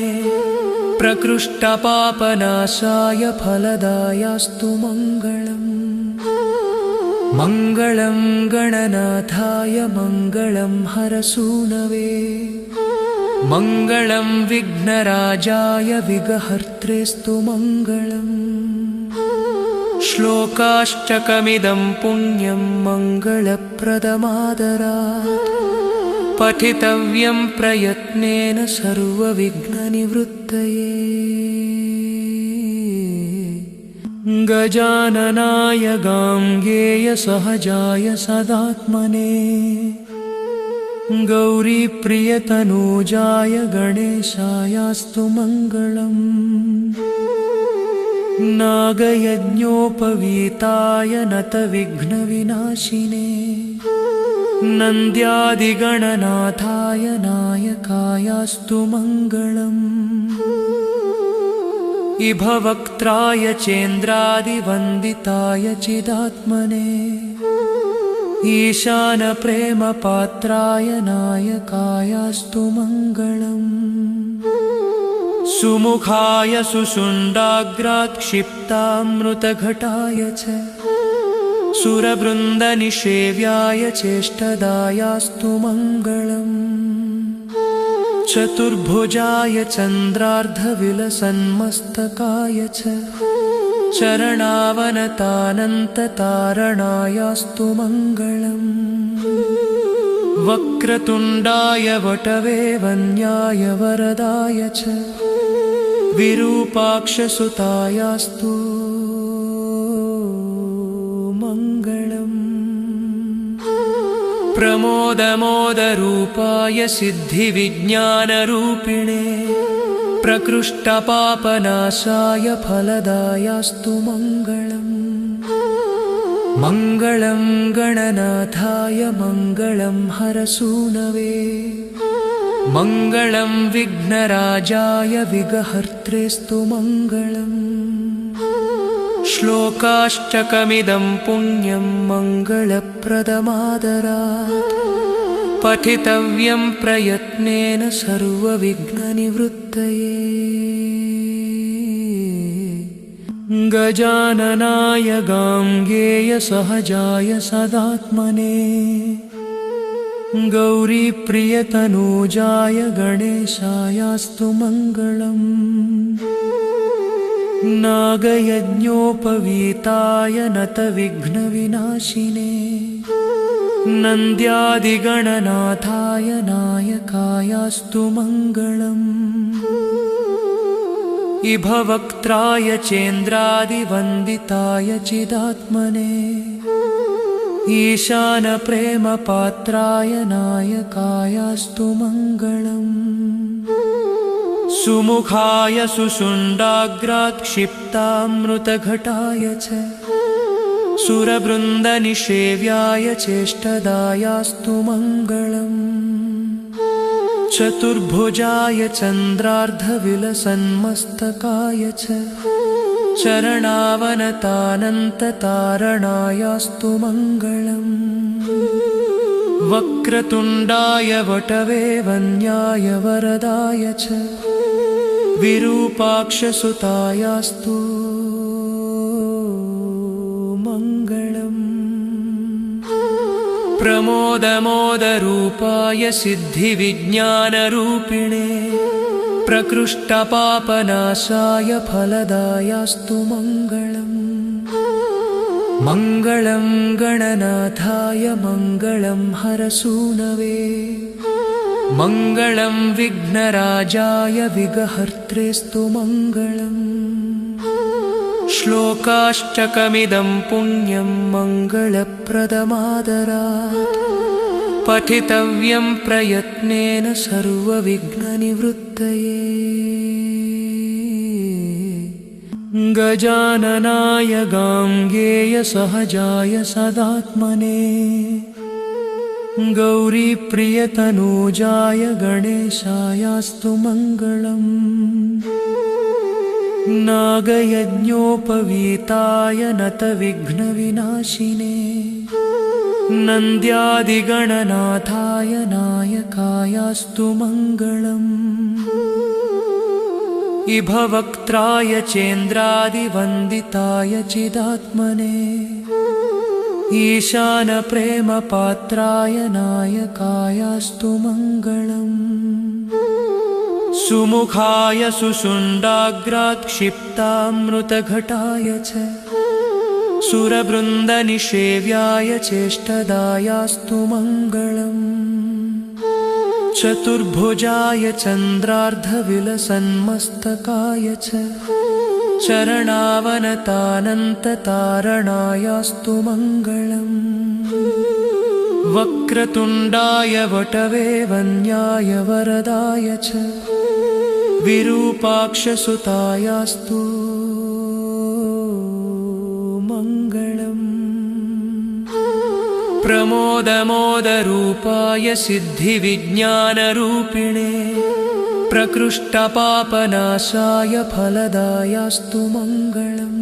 Speaker 1: प्रकृष्टपापनाशाय फलदायास्तु मङ्गलम् मङ्गलं गणनाथाय मङ्गलं हरसूनवे मङ्गलं विघ्नराजाय विघ्नहर्त्रेस्तु मङ्गलम् श्लोकाष्टकमिदं पुण्यं मङ्गलप्रदमादरात् पठितव्यं प्रयत्नेन सर्वविघ्ननिवृत्तये गजाननाय गाङ्गेय सहजाय सदात्मने गौरीप्रियतनूजाय गणेशायास्तु मङ्गलम् नागयज्ञोपवीताय नतविघ्नविनाशिने नन्द्यादिगणनाथाय नायकायास्तु मङ्गलम् इभवक्त्राय चेन्द्रादिवन्दिताय चिदात्मने ईशानप्रेमपात्राय नायकायास्तु मङ्गलम् सुमुखाय सुषुण्डाग्रात्क्षिप्तामृतघटाय च सुरवृन्दनिषेव्याय चेष्टदायास्तु मङ्गलम् चतुर्भुजाय चन्द्रार्धविलसन्मस्तकाय च चरणावनतानन्ततारणायास्तु मङ्गलम् वक्रतुण्डाय वटवे वन्याय वरदाय च विरूपाक्षसुतायास्तु मङ्गलम् प्रमोदमोदरूपाय सिद्धिविज्ञानरूपिणे प्रकृष्टपापनाशाय फलदायास्तु मङ्गलम् मङ्गलं गणनाथाय मङ्गलं हरसूनवे मङ्गलं विघ्नराजाय विघ्नहर्त्रेस्तु मङ्गलम् श्लोकाष्टकमिदं पुण्यं मङ्गलप्रदमादरात् पठितव्यं प्रयत्नेन सर्वविघ्ननिवृत्तये गजाननाय गाङ्गेय सहजाय सदात्मने गौरीप्रियतनूजाय गणेशायास्तु मङ्गलम् नागयज्ञोपवीताय नतविघ्नविनाशिने नन्द्यादिगणनाथाय नायकायास्तु मङ्गलम् इभवक्त्राय चेन्द्रादिवन्दिताय चिदात्मने ईशानप्रेमपात्राय नायकायास्तु मङ्गलम् सुमुखाय सुषुण्डाग्रात्क्षिप्तामृतघटाय च सुरवृन्दनिषेव्याय चेष्टदायास्तु मङ्गलम् चतुर्भुजाय चन्द्रार्धविलसन्मस्तकाय च चरणावनतानन्ततारणायास्तु मङ्गलम् वक्रतुण्डाय वटवे वन्याय वरदाय च विरूपाक्षसुतायास्तु मङ्गलम् प्रमोदमोदरूपाय सिद्धिविज्ञानरूपिणे प्रकृष्टपापनाशाय फलदायास्तु मङ्गलम् मङ्गलं गणनाथाय मङ्गलं हरसूनवे मङ्गलं विघ्नराजाय विघ्नहर्त्रेस्तु मङ्गलम् श्लोकाष्टकमिदं पुण्यं मङ्गलप्रदमादरात् पठितव्यं प्रयत्नेन सर्वविघ्ननिवृत्तये गजाननाय गाङ्गेय सहजाय सदात्मने गौरीप्रियतनूजाय गणेशायास्तु मङ्गलम् नागयज्ञोपवीताय नतविघ्नविनाशिने नन्द्यादिगणनाथाय नायकायास्तु मङ्गलम् इभवक्त्राय चेन्द्रादिवन्दिताय चिदात्मने ईशानप्रेमपात्राय नायकायास्तु मङ्गलम् सुमुखाय सुषुण्डाग्रात्क्षिप्तामृतघटाय च सुरवृन्दनिषेव्याय चेष्टदायास्तु मङ्गलम् चतुर्भुजाय चन्द्रार्धविलसन्मस्तकाय च चरणावनतानन्ततारणायास्तु मङ्गलम् वक्रतुण्डाय वटवे वन्याय वरदाय च विरूपाक्षसुतायास्तु मङ्गलम् प्रमोदमोदरूपाय सिद्धिविज्ञानरूपिणे प्रकृष्टपापनाशाय फलदायास्तु मङ्गलम्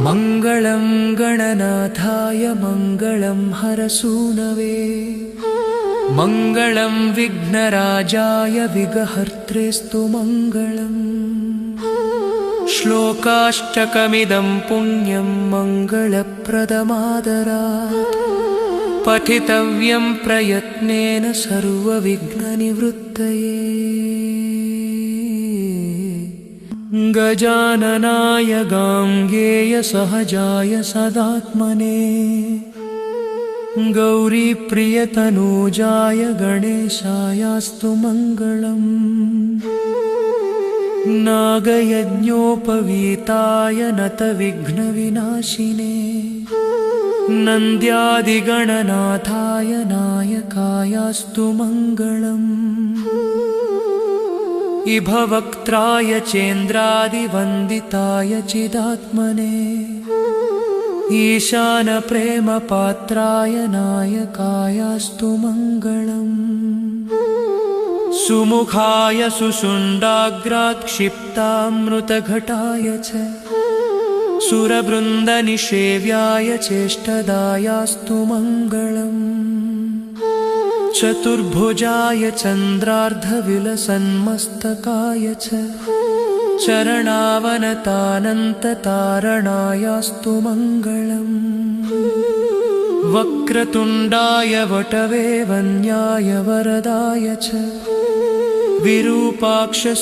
Speaker 1: मङ्गलं गणनाथाय मङ्गलं हरसूनवे मङ्गलं विघ्नराजाय विघ्नहर्त्रेस्तु मङ्गलम् श्लोकाष्टकमिदं पुण्यं मङ्गलप्रदमादरात् पठितव्यं प्रयत्नेन सर्वविघ्ननिवृत्तये गजाननाय गाङ्गेय सहजाय सदात्मने गौरीप्रियतनूजाय गणेशायास्तु मङ्गलम् नागयज्ञोपवीताय नतविघ्नविनाशिने नन्द्यादिगणनाथाय नायकायास्तु मङ्गलम् इभवक्त्राय चेन्द्रादिवन्दिताय चिदात्मने ईशानप्रेमपात्राय नायकायास्तु मङ्गलम् सुमुखाय सुषुण्डाग्रात्क्षिप्तामृतघटाय च सुरवृन्दनिषेव्याय चेष्टदायास्तु मङ्गलम् चतुर्भुजाय चन्द्रार्धविलसन्मस्तकाय च चरणावनतानन्ततारणायास्तु मङ्गलम् वक्रतुण्डाय वटवे वन्याय वरदाय च विरूपाक्षसुतायास्तु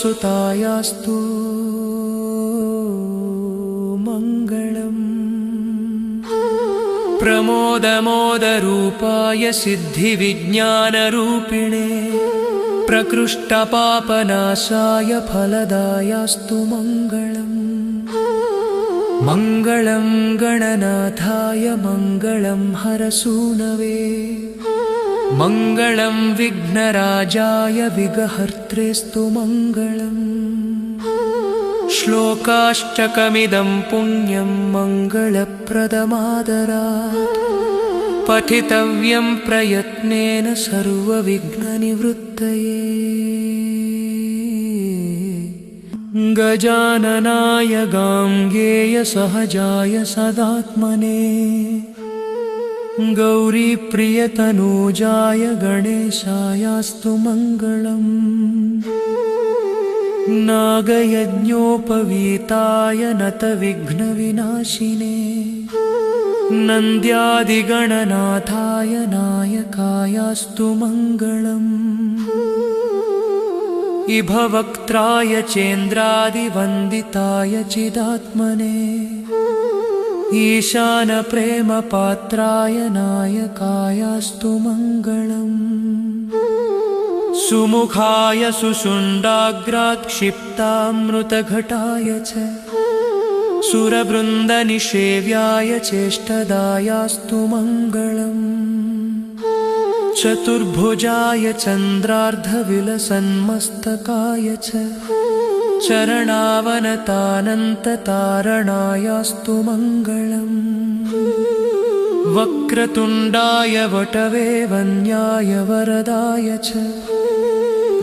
Speaker 1: मङ्गलम् प्रमोदमोदरूपाय सिद्धिविज्ञानरूपिणे प्रकृष्टपापनाशाय फलदायास्तु मङ्गलम् मङ्गलं गणनाथाय मङ्गलं हरसूनवे मङ्गलं विघ्नराजाय विघ्नहर्त्रेस्तु मङ्गलम् श्लोकाष्टकमिदं पुण्यं मङ्गलप्रदमादरात् पठितव्यं प्रयत्नेन सर्वविघ्ननिवृत्तये गजाननाय गाङ्गेय सहजाय सदात्मने गौरीप्रियतनूजाय गणेशायास्तु मङ्गलम् नागयज्ञोपवीताय नतविघ्नविनाशिने नन्द्यादिगणनाथाय नायकायास्तु मङ्गलम् इभवक्त्राय चेन्द्रादिवन्दिताय चिदात्मने ईशानप्रेमपात्राय नायकायास्तु मङ्गलम् सुमुखाय सुषुण्डाग्रात्क्षिप्तामृतघटाय च सुरवृन्दनिषेव्याय चेष्टदायास्तु मङ्गलम् चतुर्भुजाय चन्द्रार्धविलसन्मस्तकाय च चरणावनतानन्ततारणायास्तु मङ्गलम् वक्रतुण्डाय वटवे वन्याय वरदाय च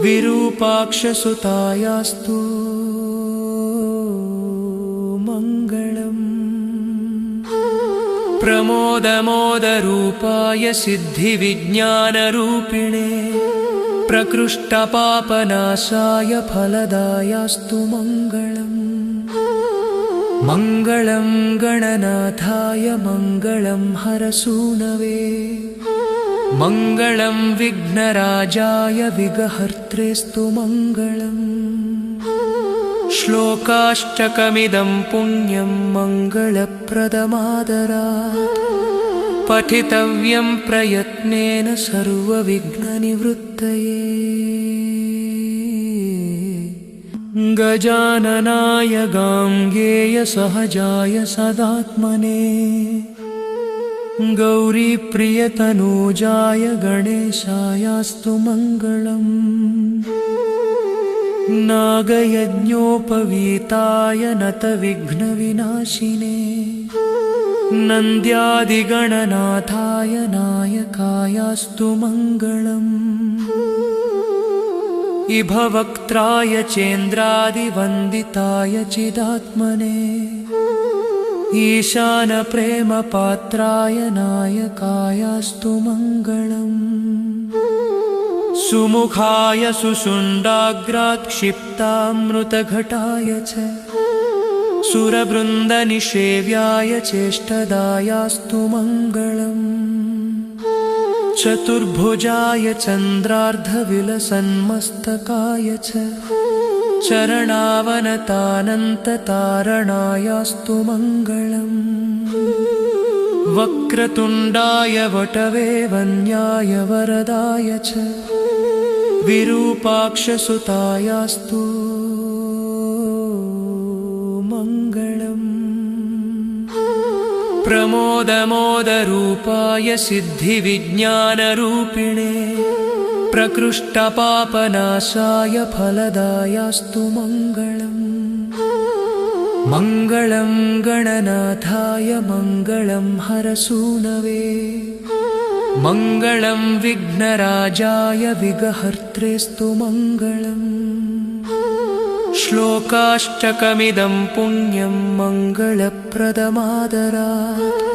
Speaker 1: विरूपाक्षसुतायास्तु मङ्गलम् प्रमोदमोदरूपाय सिद्धिविज्ञानरूपिणे प्रकृष्टपापनाशाय फलदायास्तु मङ्गलम् मङ्गलं गणनाथाय मङ्गलं हरसूनवे मङ्गलं विघ्नराजाय विघ्नहर्त्रेस्तु मङ्गलम् श्लोकाष्टकमिदं पुण्यं मङ्गलप्रदमादरात् पठितव्यं प्रयत्नेन सर्वविघ्ननिवृत्तये गजाननाय गाङ्गेय सहजाय सदात्मने गौरीप्रियतनूजाय गणेशायास्तु मङ्गलम् नागयज्ञोपवीताय नतविघ्नविनाशिने नन्द्यादिगणनाथाय नायकायास्तु मङ्गलम् इभवक्त्राय चेन्द्रादिवन्दिताय चिदात्मने ईशानप्रेमपात्राय नायकायास्तु मङ्गलम् सुमुखाय सुषुण्डाग्रात्क्षिप्तामृतघटाय च सुरवृन्दनिषेव्याय चेष्टदायास्तु मङ्गलम् चतुर्भुजाय चन्द्रार्धविलसन्मस्तकाय च चरणावनतानन्ततारणायास्तु मङ्गलम् वक्रतुण्डाय वटवे वन्याय वरदाय च विरूपाक्षसुतायास्तु मङ्गलम् प्रमोदमोदरूपाय सिद्धिविज्ञानरूपिणे प्रकृष्टपापनाशाय फलदायास्तु मङ्गलम् मङ्गलं गणनाथाय मङ्गलं हरसूनवे मङ्गलं विघ्नराजाय विघ्नहर्त्रेस्तु मङ्गलम् श्लोकाष्टकमिदं पुण्यं मङ्गलप्रदमादरात्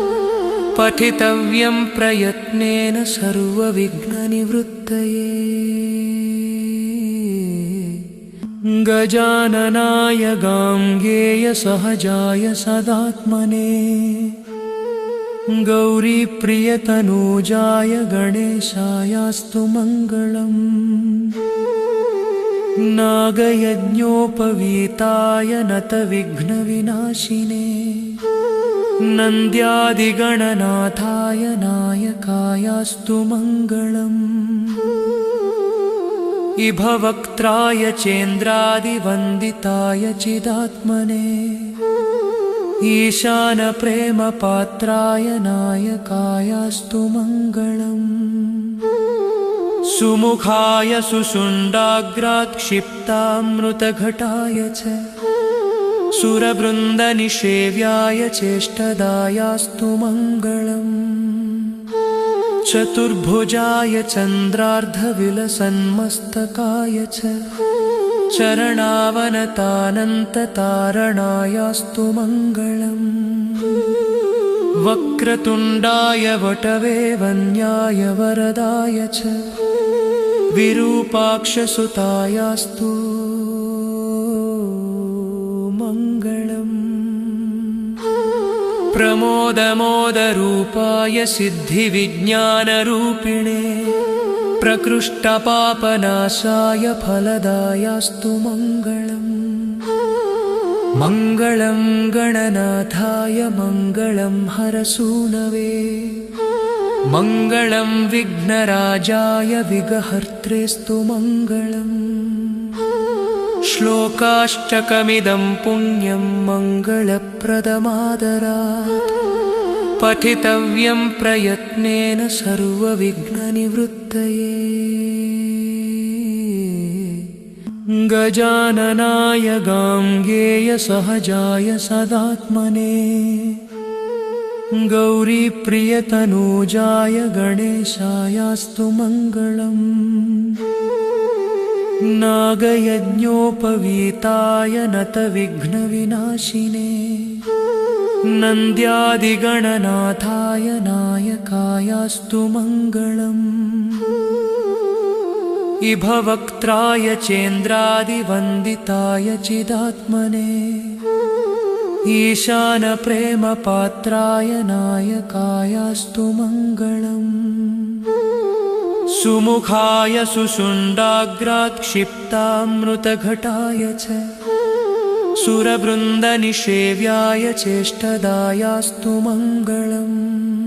Speaker 1: पठितव्यं प्रयत्नेन सर्वविघ्ननिवृत्तये गजाननाय गाङ्गेय सहजाय सदात्मने गौरीप्रियतनूजाय गणेशायास्तु मङ्गलम् नागयज्ञोपवीताय नतविघ्नविनाशिने नन्द्यादिगणनाथाय नायकायास्तु मङ्गलम् इभवक्त्राय चेन्द्रादिवन्दिताय चिदात्मने ईशानप्रेमपात्राय नायकायास्तु मङ्गलम् सुमुखाय सुषुण्डाग्रात्क्षिप्तामृतघटाय च सुरवृन्दनिषेव्याय चेष्टदायास्तु मङ्गलम् चतुर्भुजाय चन्द्रार्धविलसन्मस्तकाय च चरणावनतानन्ततारणायास्तु मङ्गलम् वक्रतुण्डाय वटवे वन्याय वरदाय च विरूपाक्षसुतायास्तु मङ्गलम् प्रमोदमोदरूपाय सिद्धिविज्ञानरूपिणे प्रकृष्टपापनाशाय फलदायास्तु मङ्गलम् मङ्गलं गणनाथाय मङ्गलं हरसूनवे मङ्गलं विघ्नराजाय विघ्नहर्त्रेस्तु मङ्गलम् श्लोकाष्टकमिदं पुण्यं मङ्गलप्रदमादरात् पठितव्यं प्रयत्नेन सर्वविघ्ननिवृत्तये गजाननाय गाङ्गेयसहजाय सदात्मने गौरीप्रियतनूजाय गणेशायास्तु मङ्गलम् नागयज्ञोपवीताय नतविघ्नविनाशिने नन्द्यादिगणनाथाय नायकायास्तु मङ्गलम् इभवक्त्राय चेन्द्रादिवन्दिताय चिदात्मने ईशानप्रेमपात्राय नायकायास्तु मङ्गलम् सुमुखाय सुषुण्डाग्रात्क्षिप्तामृतघटाय च सुरवृन्दनिषेव्याय चेष्टदायास्तु मङ्गलम्